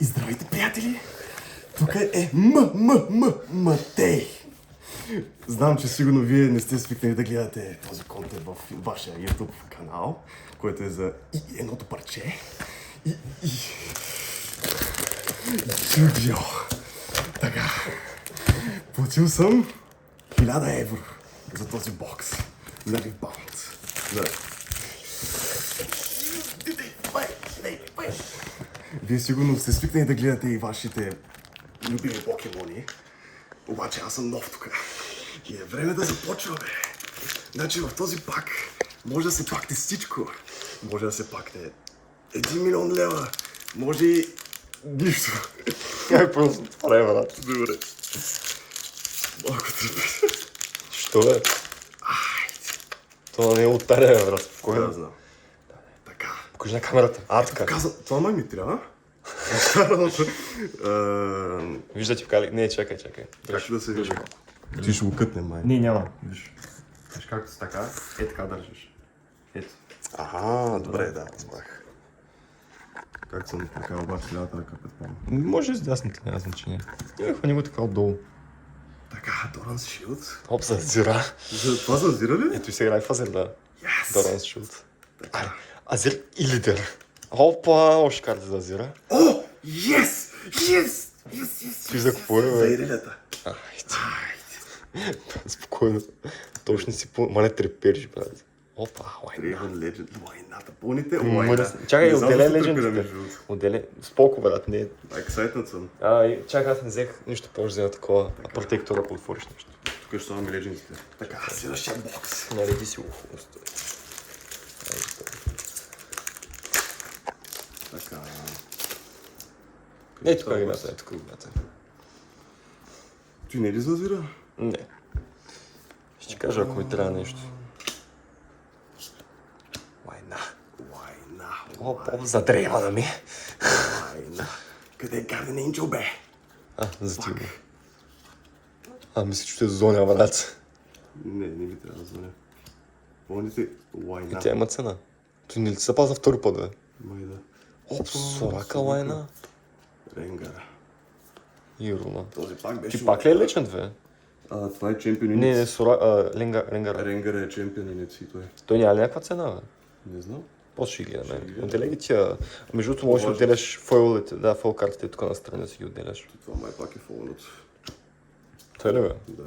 И здравейте, приятели! Тук е Матей. Знам, че сигурно вие не сте свикнали да гледате този контент в вашия YouTube канал, който е за едното парче. И Джудио. Така. Платил съм 1000 евро за този бокс на ребаунд. Вие сигурно сте свикнали да гледате и вашите любими покемони, обаче аз съм нов тук. И е време да започваме. Значи в този пак може да се пакне всичко. Може да се пакне 1 милион лева, може и нищо. Как просто прави, брат? Добре. Малко тръпи. Що бе? Това не е отаря, брат. Спокойно. Да, знам. Така. Покажи на камерата. Така. Казвам, това май ми трябва. Вижда ти вкали. Не, чакай. Как да се вижда? Ти ще го кътнем, май. Не, няма. Виж. Виж както си така. Така държиш. Ето. Аха, добре, да, разбрах. Как съм така обаче лявата ръка предполагам? Може и с дясната, няма значение. Хвани го така отдолу. Така, Доранс Шилд. Оп, за Азира. За това за Азира ли? Ето и сега играе в Азир, да. Yes! Доранс Шилд. Азир и лидер. Опа, още карта за Азира. О, yes! Ти за какво е, бе? За Ирилята. Айде. Спокойно. Точно си по... Ма не трепериш, брат. Опа, лайна. Draven Legend, лайната. Пълните лайна. Чакай, отделя легендите. Отделя... Споко, брат, не... Ексайтнат съм. Чакай, аз не взех нищо повече за такова протектора, ако отвориш нещо. Тук ще слагаме легендите. Така, следващия бокс. Нареди си го хубаво. Така. Ето тук играта, ето тук играта. Ти не ли за Азира? Не. Ще ти кажа, ако ми трябва нещо. Лайна. Оп, за древана ми. Лайна. Къде е Guardian Angel, бе? За ти го. Мисля, че ще зоня, брат. Не ми трябва да звъня. Помните лайна. И тя има цена. Той не ли се запазва втори път, бе? Май да. Оп, Сорака лайна. Ренгара. И Руна. Този пак беше... Ти пак ли е лечен, бе? Това е чемпион Не, юнит. Ленгара. Ренгара е чемпион юнит и той. Той няма ли някаква цена, бе? Не знам. После ще ги гледаме. Отделя ги тия... Между другото можеш да отделяш фойлите, да, фойл картите тук на страна си ги отделяш. Това май пак е фолнат. Той ли, бе? Да.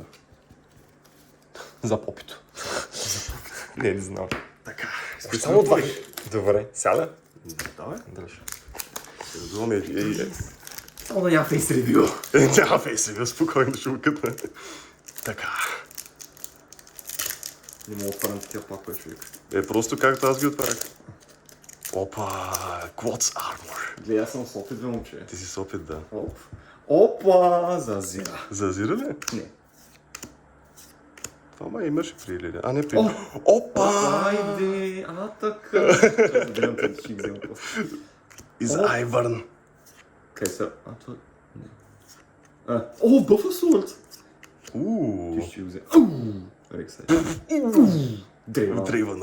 За попито. Не знам. Така. Само два. Добре, сяда? Давай. Дръж. Ще разуваме Само да няма фейс ревю. Няма фейс ревю, спокойно ще го кътне. Така. Не мога да отварям такива пакове, човек. Просто както аз ги отварях. Опа, Quads Armor. Гледай, аз съм с опит, бе, момче. Ти си с опит, да. Опа, за Азира. За Азира ли? Не. Това май имаше при или не? Не при. Опа! Айде, така. Ще гледам тези, ще ги взема после. Из Айвърн. Къде са? Това... Не. Бъфасурт! Ти ще го взема. Рексай. Дрейвън.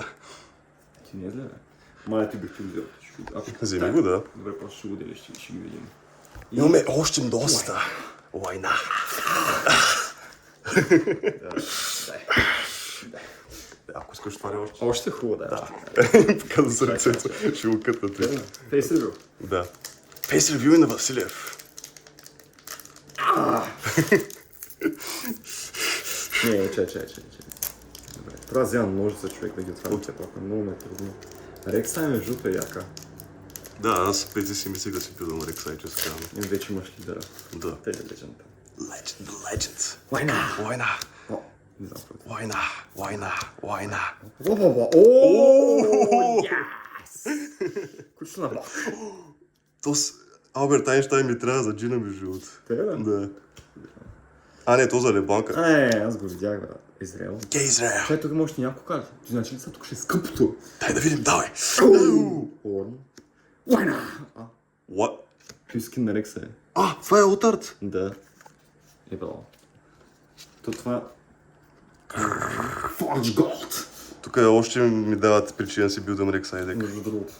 Ти не е зле, бе. Маля, ти бих ти го взел. Вземи го, да. Добре, просто ще го делиш, ще ги видим. Имаме още доста. Лайна. Ако искаш това още. Още хубаво, да. Показа сърцето. Ще го кътна ти. Фейс ревю. Да. Фейс ревю на Василев. Не, чай. Добре. Трябва да взема ножица, човек, да ги отварям все пак. Много ме е трудно. Рексай между е яка. Да, аз преди си мислех да си пидам Рексай, че се казвам. И вече имаш лидера. Да. Те е легенда. Legend. Лайна! Лайна. Не знам какво е. Лайна. Ооо! Кучу на бак. Алберт Айнщайн ми трябва за джина ми живот. Те е, Да. Не, то за Лебанка. Аз го видях, бе. Израел. Израел. Чай, тук има още няколко карти. Ти значи ли са, тук ще е скъпото. Дай да видим, давай. Орн. Лайна! What? Той скин на Рекса е. Това е Утарт. Да. Е браво. Това... Forge Gold! Тук още ми дават причина да си билдам Рексай дека. Между другото.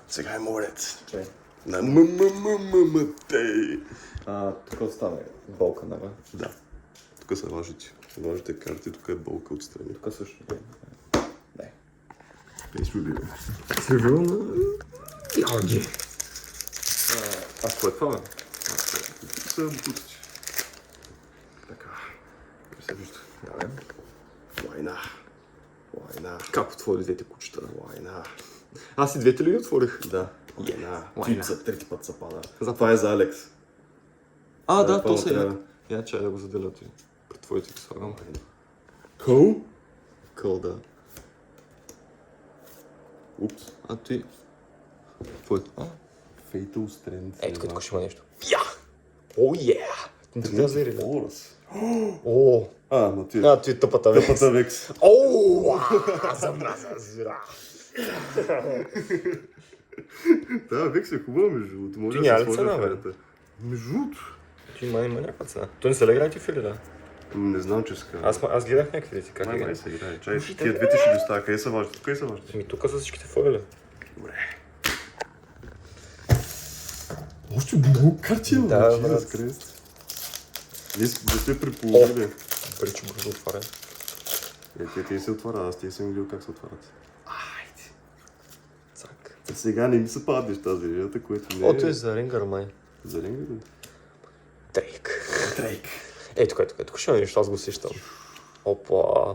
Сега е морец. Чай. На ММММТ. Тук остава болка, нали? Да. Тук са важните карти, тук е болка отстрани. Тук също. Не. Face review. Ревю на... Яги. А какво е това, бе? Са бутичи. Така. Не се вижда. Да, Война. Война. как отвори двете кучета? Война. Аз и двете ли ги отворих? Да. Война. Война. За трети път се пада. Това е за Алекс. Да, това то се трябва. е. Я чай да го заделя ти. При твоите ги слагам. Кол? Къл, да. Упс. А ти... Какво е? Fatal Strand. Ей, тук ще има нещо. Я! О, е! Не трябва да или? Орас. О! Но ти ти е тъпата векс. Тъпата Векс. О! Замраза зира. Да, Векс е хубава между другото. Може Ти да няма се ли сложи цена, в бе? ръката. Между другото. Ти има някаква цена. Той не се ли играе ти фили, да? Не знам, че ска. Аз гледах някакви дети, как Май играе. се играе. Чай, тия двете ще ги оставя. Къде са важни? Къде са важни? Тук са всичките фойли. Добре. Още много карти има. Да, Jesus брат. Christ. Ние сме предположили. Пари, че бързо отваря. Те се отварят, аз те съм видел как се отварят. Айде. Цак. Сега не ми се падат неща за идеята, което не е... Ото е за Рингър, май. За Рингър? Дрейк. Дрейк. Ей, тук ще има нещо, аз го сещам. Опа.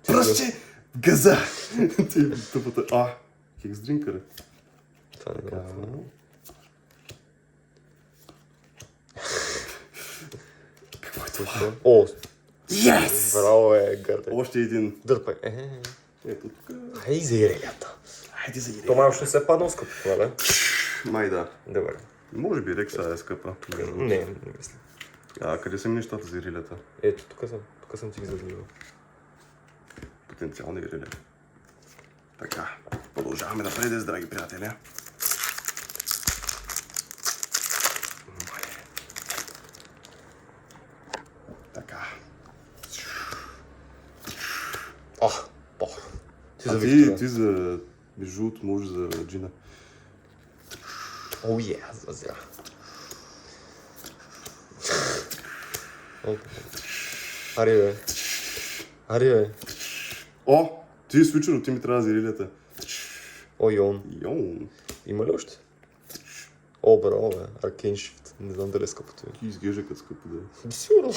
Пръще! Газа! Ти тъпата... Хекс дринкър. Това не знам. Какво е това? О, Yes! браво е, гърде. Още един. Дърпай. Ето тук. Хей, за ирелята. Хайде за идея. То май още не се е паднал скъпо, нали? Май да. Добре. Може би Рекса е скъпа. Не мисля. Къде са ми нещата за ирилята? Ето, тук съм ти ги заделил. Потенциални ирили. Така, продължаваме напред, драги приятели. Така. Ти за Виктора. Ти за бижут, може за Джина. О, е, за зя. Ари, бе. Ти е случайно, ти ми трябва за ирилята. О, Йон. Йоу. Има ли още? О, браво, бе. Аркейн Shift. Не знам дали е скъпо ти. Ти изглежда като скъпо, да. Сигурно.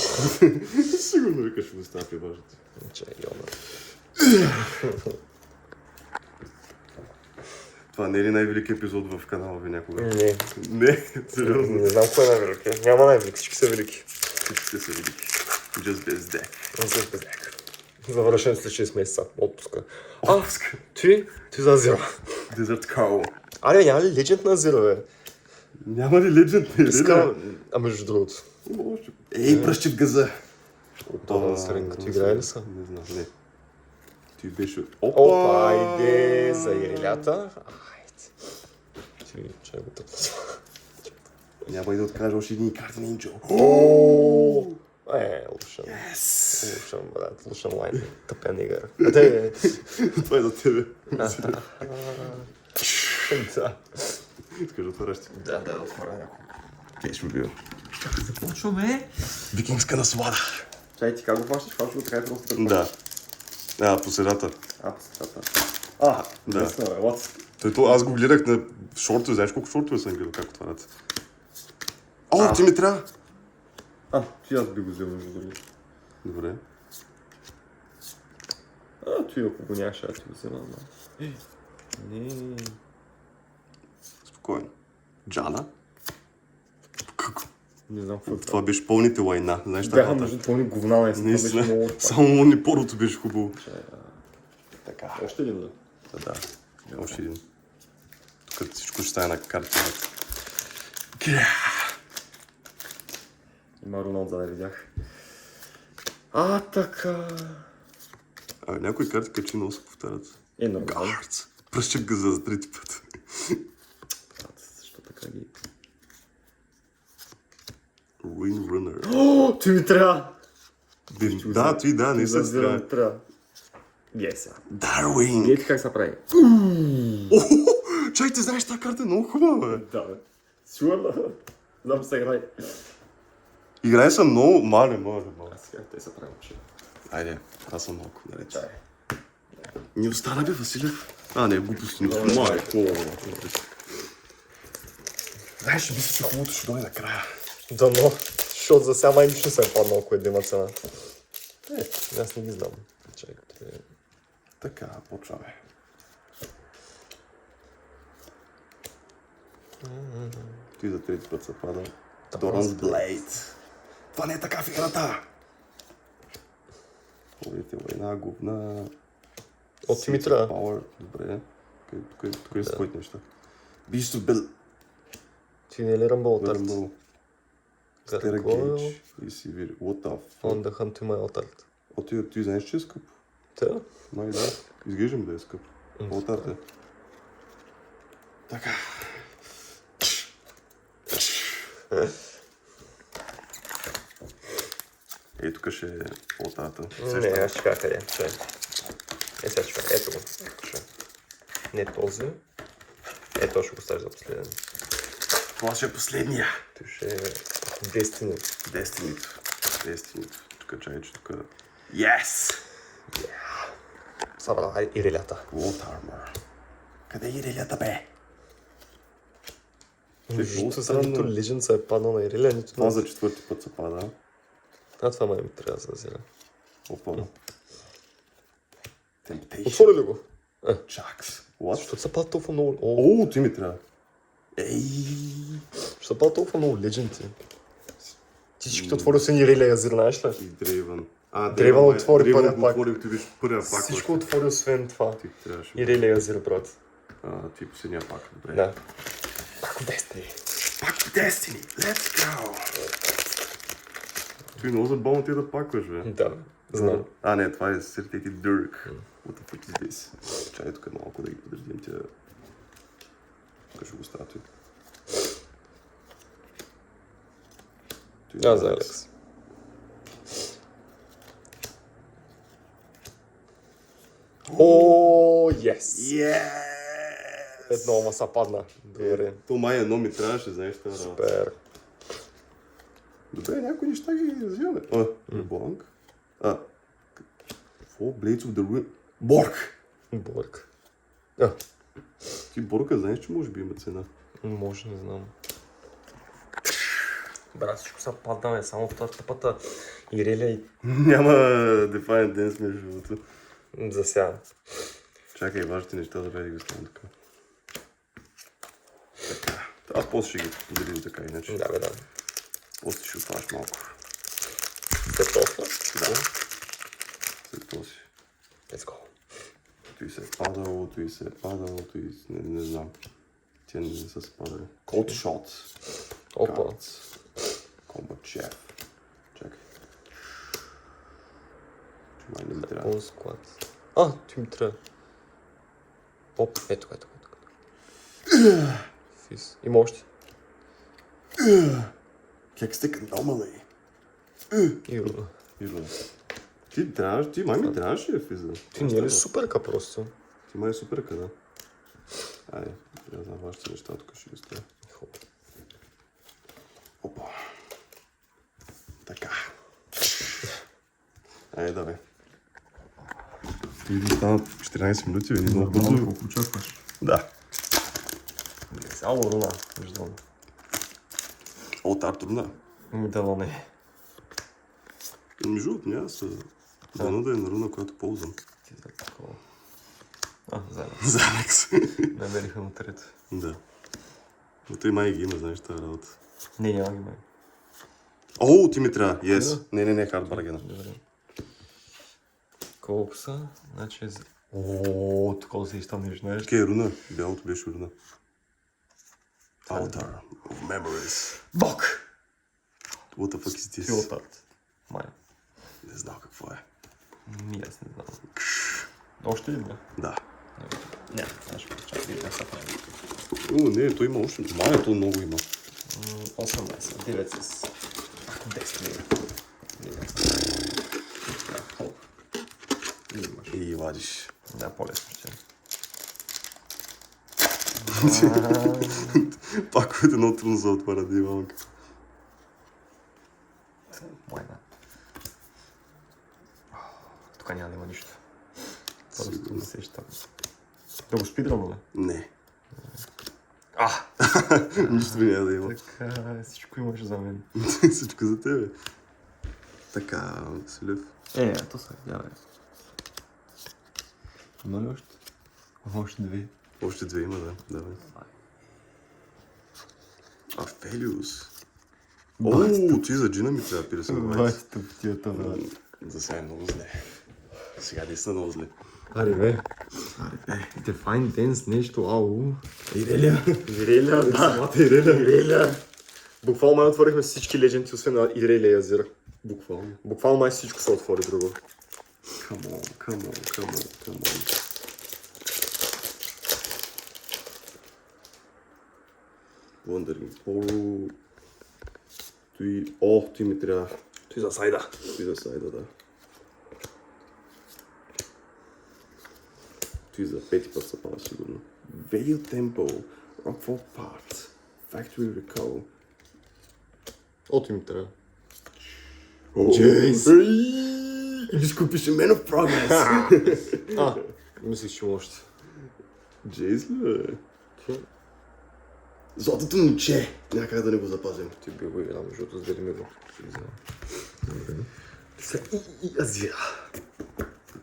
Сигурно викаш, ще го става важното. Че, Йона. Това не е ли най-велики епизод в канала ви някога? Не. Не, сериозно. Не знам кой е най-велики. Няма най-велики, всички са велики. Всичките са велики. Just без deck. Завършен след 6 месеца. Отпуска. Отпуска. Ти за Азира. Desert Cow. Аре, няма ли легенд на Азира, бе? Няма ли легенд на Искам... между другото. Ей, пръщи в газа. Това с Ринг. Ти играе ли са? Не знам, не. Ти беше... Опа, айде за ирилята. Айде. Ти, чай го тъпва. Няма и да откажа още един карти на Angel. Лушан, брат, лушан лайн. Тъпен игър. Това е за тебе. Да. Искаш да отваряш ти? Да, отворя няколко. Кейс ревю. Започваме. Викингска наслада. Чай, ти как го фащаш? Фащаш го така и просто Да. По средата. по средата. Да. Лесно, бе, what? Аз го гледах на шортове. Знаеш колко шортове съм гледал как отварят? Ти ми трябва. Ти аз би го взел между другото. Добре. Ти ако го нямаш, аз ти го взема. Не. Спокойно. Джана. Не знам какво е Това беше пълните лайна. Знаеш Бяха таката? между пълни говна, Наистина. Само унипорото беше хубаво. Така. Още ли да? Да. Още един. Тук всичко ще стане на карта. Има Роналд, да видях. Така. Някои карти качи много се повтарят. Нормално. Guards. Пръщат газа за трети път. Защо така ги... Ruin Runner. Ти ми трябва! Да, не се трябва. Yes. Darwin. Ето как се прави. Чай, ти знаеш тази карта е много хубава, бе. Да, бе. Сигурно. Знам се играй. Играе съм много... Мале. А сега те се правим, че... Айде, аз съм малко наред. Чай. Ни остана, бе, Василев. А, не, глупости. Мале, знаеш, мисля, че хубавото ще дойде накрая. Да, но. Защото за сега май нищо не се е паднал, кое да има цена. Аз не ги знам. Чакайте. Така, почваме. Ти за трети път се пада. Доран's Блейд. Това не е така в играта. Поведете война, говна. От Димитра. Power. Добре. Тук е спойт неща. Бишто бел... Ти не е ли Ръмбъл от Арт? Ръмбъл. Стера Gargoyle Гейдж. И си вири. What the fuck? on the hunt to my alt. О, ти знаеш, че е скъп? Те? Май да. Изглеждам да е скъп. От арта. Така. Ей, тук ще е олтарата. Не, аз ще кажа къде. Чай. Сега ще кажа. Ето го. Чай. Не този. Ето ще го ставиш за последен. Това ще е последния. Той ще е Destiny. Дестинито. Тук чай, че тук... Yes! Събра и релята. World Armor. Къде е ирелята, бе? Нито са нито Legend се е паднал на Иреля, нито Това на... за четвърти път се пада. А това май ми трябва да взеля. Опа. Temptation. Отвори ли го? Чакс. What? Защото се пада толкова много... О, ти ми трябва. Ей! Ще се пада толкова много Legend. Ти всичките отворил си Иреля язир, знаеш ли? И Дрейвън. Дрейвън отвори първия пак. Отворих, ти биш първия пак. Всичко отвори освен това. Ти трябваше. Иреля язир, брат. Ти последния пак. Добре. Да. Пак от Destiny. Пак Destiny. Let's go! Ти много забавно ти да пакваш, бе. Да, знам. А, не, това е Certified Dirk. What the fuck is this? Чай тук малко да ги подредим тя. Тук ще го ставя тук. А, за Алекс. О, yes! Yes! Едно ма са падна. Добре. То май едно ми трябваше, знаеш, това работа. Супер. Добре, някои неща ги взимаме. Бланк. Какво? Blades of the Ruin. Борг! Борг. Ти Борга знаеш, че може би има цена. Може, не знам. Брат, всичко са паднаме, само втората пъта. Иреля и... Няма Defiant Dance между другото. За сега. Чакай, важните неща да бъде ги оставам така. Така. Аз после ще ги поделим така иначе. Да, бе, да. После ще отваш малко. След толкова? Да. След този. Let's go. Той се е падало, той не знам. Тя не са се падали. Cold Shot. Опа. Cards. Combat Chef. Чакай. Май не ми трябва. All squad. Ти ми трябва. Оп, ето. Фис. Има още. Kexstick Anomaly. Иро. Ти май ми трябваше да физа. Ти не е ли суперка просто? Ти май е суперка, да. Айде, я знам вашите неща, тук ще ги стоя. Опа. Така. Айде, давай. Ти стана 14 минути, бе, много бързо. Колко очакваш? Да. Само руна, виждам. От Артурна. Дано не. Между другото, няма са. Дано да е на руна, която ползвам. Ти за такова. Заедно. За Алекс. Намериха му трето. Да. Но той май ги има, знаеш, тази работа. Не, няма ги май. О, ти ми трябва. Yes. Не, хард баргена. Добре. Колко са? Значи... О, такова се изтъмниш, знаеш? Окей, руна. Бялото беше руна. Altar of Memories. Бог! What the fuck is this? Филтарт. Май. Не знам какво е. Аз не знам. Още ли бе? Да. Не, аз ще почакай да се прави. Не, той има още. Май, то много има. 18, 9 с 10 И вадиш. Да, по-лесно ще. Паковете много трудно за отварят, диванка. Майна. Тук няма да има нищо. Просто не сещам. Да го спидрануваме. Не. А! Нищо ми няма да има. Така, всичко имаш за мен. Всичко за тебе. Така, Василев. То са, давай. Има ли още? Още две. Още две има, да. Давай. Фелиус. О, ти за джина ми трябва да пиля се на Батите птията, брат. За сега е много зле. Сега наистина много зле. Аре бе. Define Dance нещо, ау. Иреля. Иреля, да. Самата Иреля. Иреля. Буквално май отворихме всички легенди, освен на Иреля и Азира. Буквално. Буквално май всичко се отвори друго. Come on. Wondering Poro. Той ми трябва. Той за сайда. Той за сайда, да. Той за пети път се пада сигурно. Veil Tempo, Rockfall Parts, Factory Recall. Ти ми трябва. Джейс! Илишко пише Man of Progress. Мислих, че има още. Джейс ли, бе? Златото момче! Някак да не го запазим. Ти би го играл, защото сдели ми го. Сега и Азира.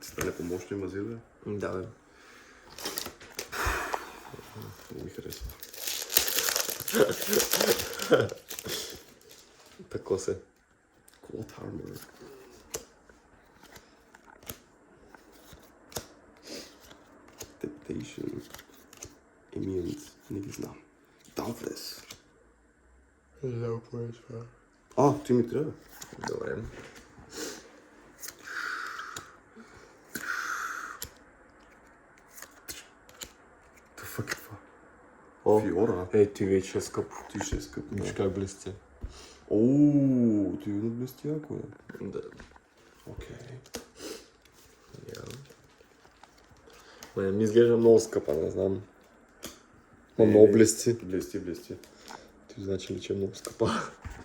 Ти стане помощни мази, бе? Да, бе. Не ми харесва. Тако се. Cloth Armor. Temptation. Immune. Не ги знам. Dauntless. Ти ми трябва. Добре. The fuck е това? Фиора. Ти вече е скъпо. Ти ще е скъпо. Виж как блести. Ти видно блести яко, бе. Да. Окей. Ми изглежда много скъпа, не знам. Ма много блести. Блести. Ти значи ли, че е много скъпа?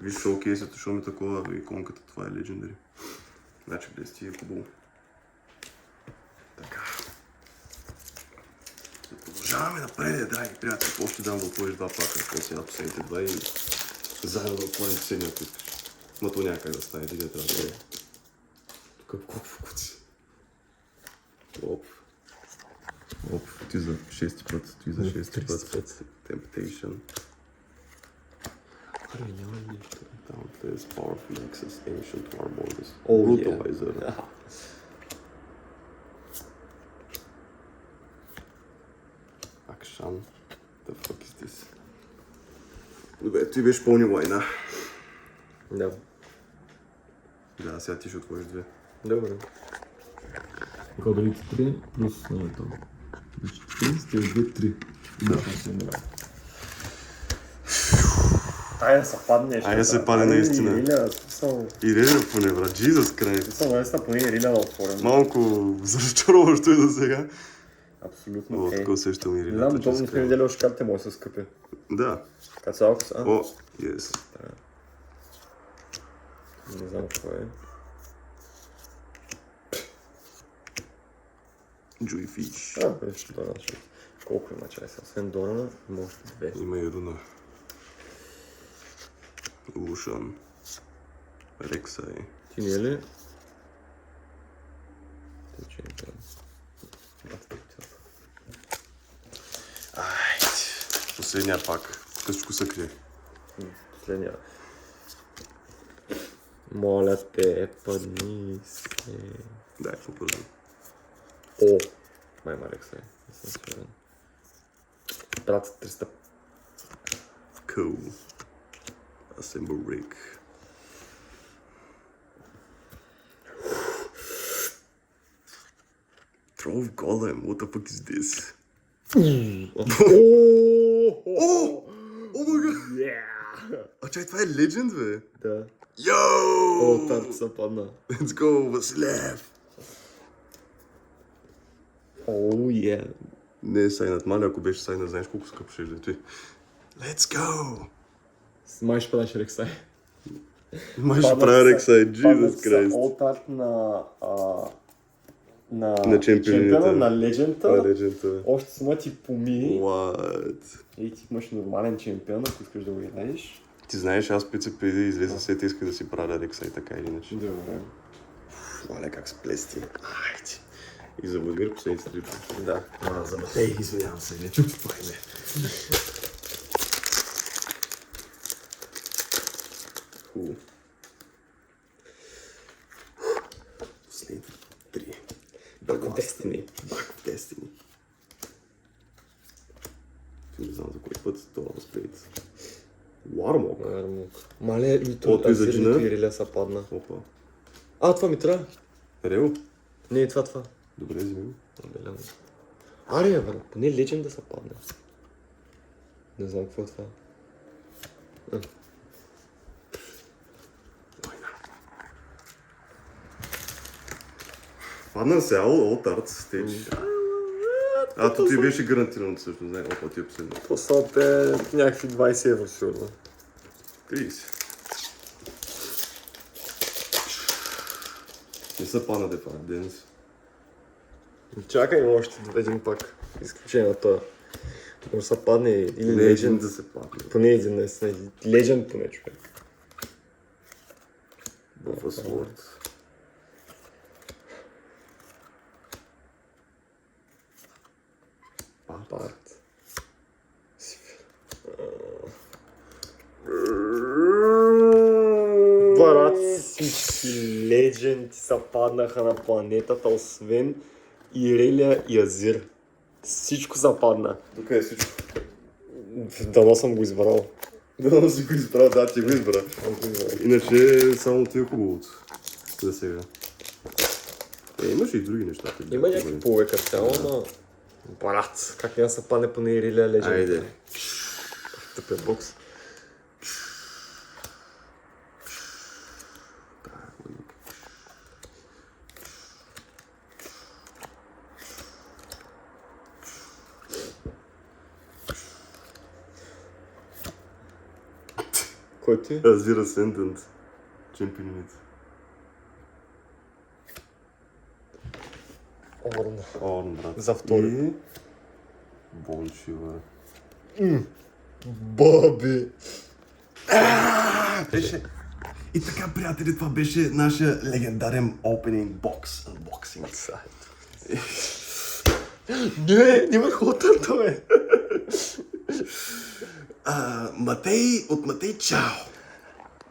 Виж шоукейсът, що ми такова иконката, това е Legendary. Значи блести е хубаво. Така. Продължаваме напред, драги приятели. Още дам да отвориш два пака, после сега последните два и заедно да отворим последния, ако искаш. Ма то някак да стане, дига трябва да е. Тук куци. Оп, ти за шести път, Temptation. Няма нищо. Dauntless, Powerful Nexus, Ancient Warboarders, Oh, Brutalizer. Akshan. The fuck is this? Добре, ти беше пълни война. Да. Да, сега ти ще отвориш две. Добре. Кодовите 3 плюс това. 4 стига 2, 3. Да. Айде да се падне. Айде да се падне наистина. Иреля поне, брат. Jesus Christ. Смисъл, наистина поне Иреля да отворим. Малко разочароващо и до сега. Абсолютно. Така усещам Иреля. Не знам, то не сме видели още картите мои са скъпи. Да. Кацалко са. Yes. Не знам какво е. Joy Fish. Виж, Дорана. Колко има чай са? Освен Дорана, има още две. Има и Руна. Ушан. Рексай. Ти не е ли? Тече не трябва. Последния пак. Късчко се крие. Последния. Моля те, падни се. Дай, по-бързо. Май Рексай. Не съм сигурен. Брат, 300. Cool. Assemble Rig. Trove Golem, what the fuck is this? Oh my god! А чай, това е Legend, бе? Да. Йоу! Тарт са падна. Let's go, Василев! Не е сайнат. Маля, ако беше сайнат, знаеш колко скъп ще е той. Let's go! Май ще правиш Рексай. Май ще правя Рексай, Jesus Christ. Олтарт на На чемпионите. на легенда. На легенда. Още сма ти помии. What? И ти имаш нормален чемпион, ако искаш да го играеш. Ти знаеш, аз пица преди да излезе сета исках да си правя Рексай така или иначе. Добре. Маля, как сплести. Айде. И за Българ последните 3 пъти. Да. За Матей, извинявам се, не чух това име. Хубаво. Последните 3. Back of Destiny. Back of Destiny. Не знам за кой път това възприят. Warmog. Мале, и О, той за Азир, джина? и Реля са падна. Опа. А, това ми трябва. Рео? Не, това. Добре, вземи. Отделям. Аре, бе, поне легенда са падна. Не знам какво е това. Падна се All Tarts Stage. А, то ти беше гарантирано също, знае. Опа, ти е последно. То са бе някакви 20 евро сигурно. 30. Не са паднате в Денис. Чакай още един пак. Изключение на това. Може да падне или Не, един Legend. да се падне. Поне един наистина. Legend поне човек. Buffasword. Парт. Брат, всички легенди са паднаха на планетата, освен Иреля и Азир. Всичко западна. Тук е всичко. Дано съм го избрал. Да, си го избрал, да, ти го избра. Иначе само ти е хубавото. За сега. Имаш и други неща. Има някакви повека цяло, но... Брат, как няма се падне по Иреля легенд? Айде. Тъпен бокс. Кой ти? Азир Ascendant. Чемпионите. Орн. Орн, брат. За втори. И... Боншива. Боби! Беше... И така, приятели, това беше нашия легендарен opening box unboxing. Не, няма хотърта, бе! Матей от Матей, чао!